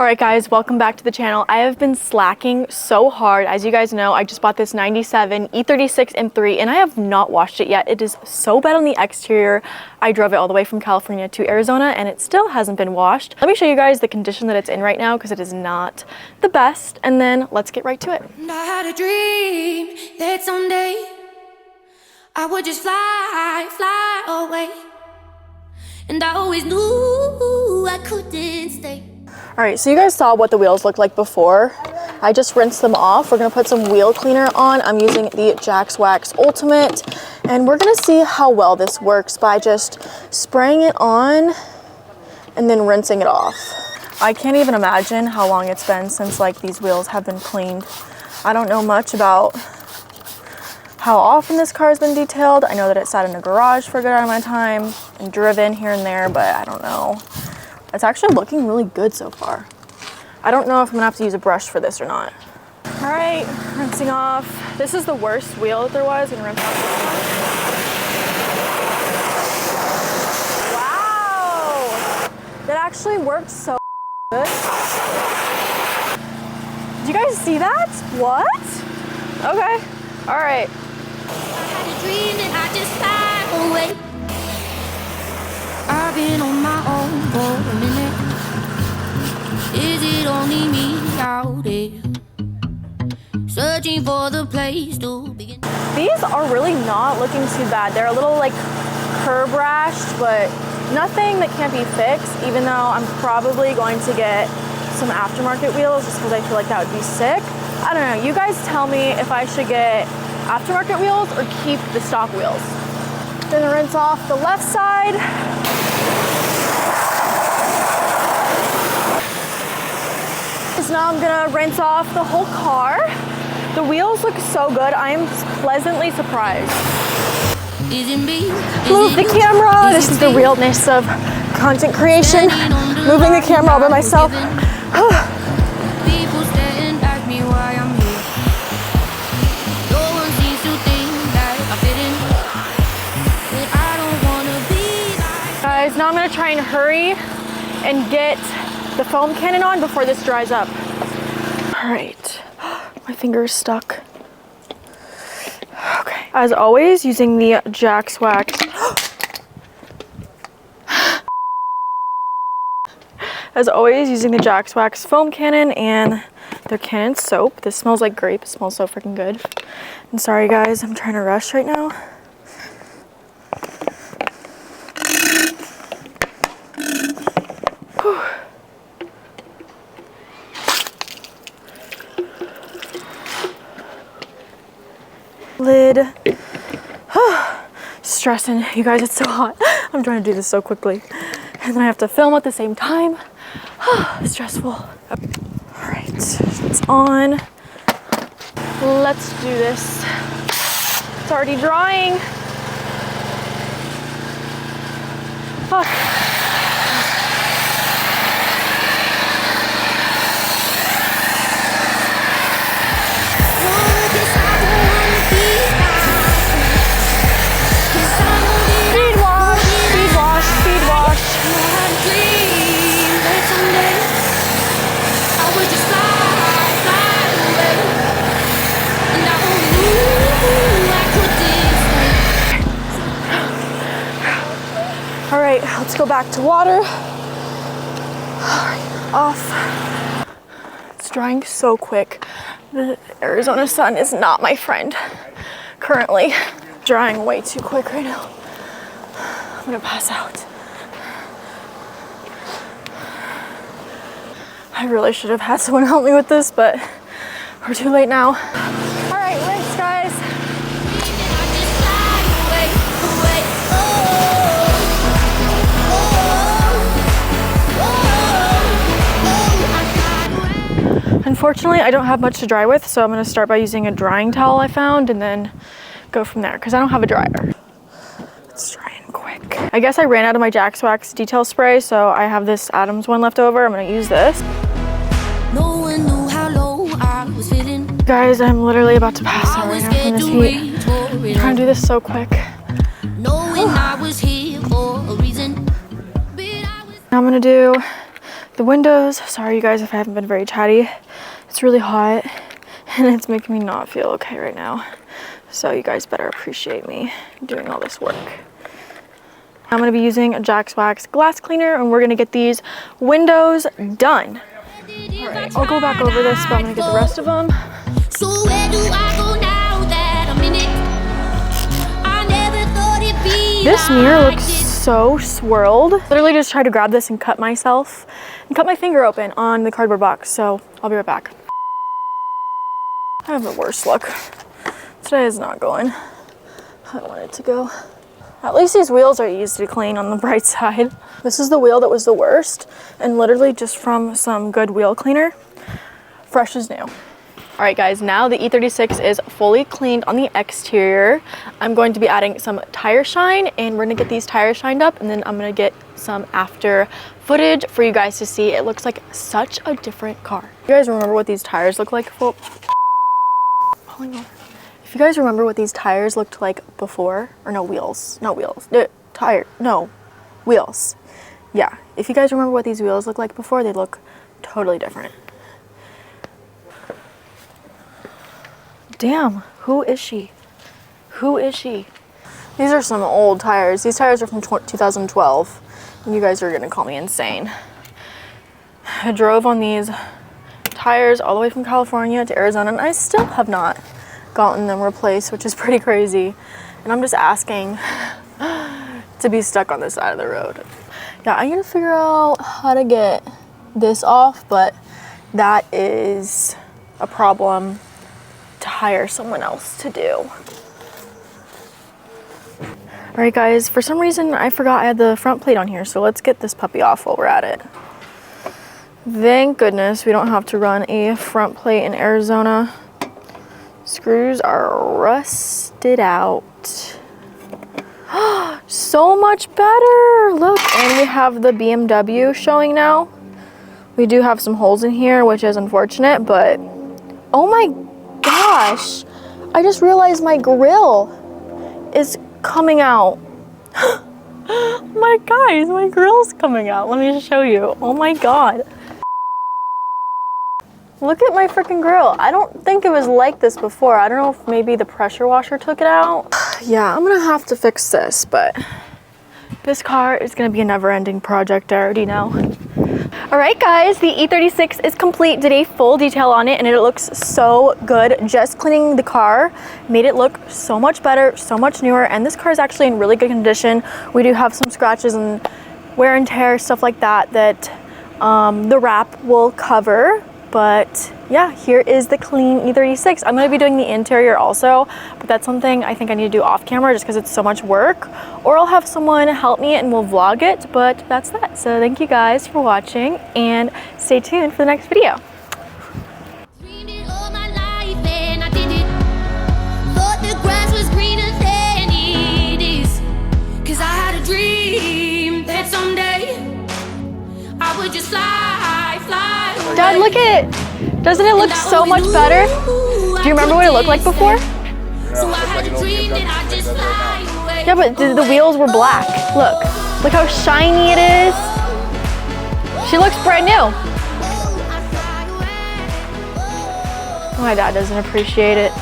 Alright guys, welcome back to the channel. I have been slacking so hard. As you guys know, I just bought this 97 E36 M3 and I have not washed it yet. It is so bad on the exterior. I drove it all the way from California to Arizona and it still hasn't been washed. Let me show you guys the condition that it's in right now because it is not the best, and then let's get right to it. I had a dream that someday I would just fly away, and I always knew I couldn't stay. Alright, so you guys saw what the wheels looked like before. I just rinsed them off. We're going to put some wheel cleaner on. I'm using the Jax Wax Ultimate, and we're going to see how well this works by just spraying it on and then rinsing it off. I can't even imagine how long it's been since like these wheels have been cleaned. I don't know much about how often this car has been detailed. I know that it sat in a garage for a good amount of time and driven here and there, but I don't know. It's actually looking really good so far. I don't know if I'm gonna have to use a brush for this or not. All right, rinsing off. This is the worst wheel that there was. I'm gonna rinse off this one. Wow, that actually worked so good. Did you guys see that? What? Okay, all right. I had a dream that I just fly away. I've been on my own for a minute. Is it only me out there, searching for the place to begin? These are really not looking too bad. They're a little like curb rashed, but nothing that can't be fixed, even though I'm probably going to get some aftermarket wheels just because I feel like that would be sick. I don't know. You guys tell me if I should get aftermarket wheels or keep the stock wheels. Gonna rinse off the left side. So now I'm gonna rinse off the whole car. The wheels look so good. I am pleasantly surprised. Move the camera. This is the realness of content creation. Moving the camera all by myself. People staring at me while I'm here. No one seems to think that I fit in, but I don't wanna be like. Guys, now I'm gonna try and hurry and get the foam cannon on before this dries up. All right, my finger is stuck. Okay, as always, using the Jax Wax. As always, using the Jax Wax foam cannon and their cannon soap. This smells like grape. It smells so freaking good. And sorry guys, I'm trying to rush right now. Whew. Lid. Stressing. You guys, it's so hot. I'm trying to do this so quickly. And then I have to film at the same time. Stressful. All right, it's on. Let's do this. It's already drying. All right, let's go back to water. All right, off. It's drying so quick. The Arizona sun is not my friend currently. Drying way too quick right now. I'm gonna pass out. I really should have had someone help me with this, but we're too late now. All right, rinse, guys. Unfortunately, I don't have much to dry with, so I'm gonna start by using a drying towel I found and then go from there, because I don't have a dryer. It's drying quick. I guess I ran out of my Jax Wax detail spray, so I have this Adams one left over. I'm gonna use this. No one knew how low I was feeling. Guys, I'm literally about to pass out right now from this heat. I'm trying to do this so quick. Knowing I was here for a reason. Now I'm gonna do the windows. Sorry you guys if I haven't been very chatty. It's really hot and it's making me not feel okay right now. So you guys better appreciate me doing all this work. I'm gonna be using a Jax Wax glass cleaner and we're gonna get these windows done. All right, I'll go back over this, but I'm gonna get the rest of them. So where do I go now that I'm in it? I never thought it'd be This mirror like looks this. so swirled. Literally just tried to grab this and cut myself and cut my finger open on the cardboard box. So I'll be right back. I have the worst luck. Today is not going how I want it to go. At least these wheels are easy to clean on the bright side. This is the wheel that was the worst, and literally just from some good wheel cleaner, fresh as new. All right guys, now the E36 is fully cleaned on the exterior. I'm going to be adding some tire shine and we're gonna get these tires shined up and then I'm gonna get some after footage for you guys to see. It looks like such a different car. You guys remember what these tires look like? If you guys remember what these tires looked like before, or no, wheels, not wheels, wheels. Yeah, if you guys remember what these wheels look like before, they look totally different. Damn, who is she? Who is she? These are some old tires. These tires are from 2012, and you guys are gonna call me insane. I drove on these tires all the way from California to Arizona, and I still have not gotten them replaced, which is pretty crazy. And I'm just asking to be stuck on this side of the road. Yeah, I need to figure out how to get this off, but that is a problem to hire someone else to do. All right guys, for some reason I forgot I had the front plate on here, so let's get this puppy off while we're at it. Thank goodness we don't have to run a front plate in Arizona. Screws are rusted out. So much better. Look, and we have the BMW showing now. We do have some holes in here, which is unfortunate, but oh my gosh. I just realized my grill is coming out. My guys, my grill's coming out. Let me just show you. Oh my God. Look at my freaking grill. I don't think it was like this before. I don't know if maybe the pressure washer took it out. Yeah, I'm gonna have to fix this, but this car is gonna be a never-ending project, I already know. All right guys, the E36 is complete. Did a full detail on it and it looks so good. Just cleaning the car made it look so much better, so much newer, and this car is actually in really good condition. We do have some scratches and wear and tear, stuff like that, that the wrap will cover. But yeah, here is the clean E36. I'm gonna be doing the interior also, but that's something I think I need to do off camera just because it's so much work. Or I'll have someone help me and we'll vlog it, but that's that. So thank you guys for watching and stay tuned for the next video. Dreamed it all my life and I did it. Thought the grass was greener than it is. 'Cause I had a dream that someday I would just fly away. Dad, look at it. Doesn't it look so much better? Do you remember what it looked like before? So I had a dream that I'd just fly away. Yeah, but the wheels were black. Look how shiny it is. She looks brand new. My dad doesn't appreciate it.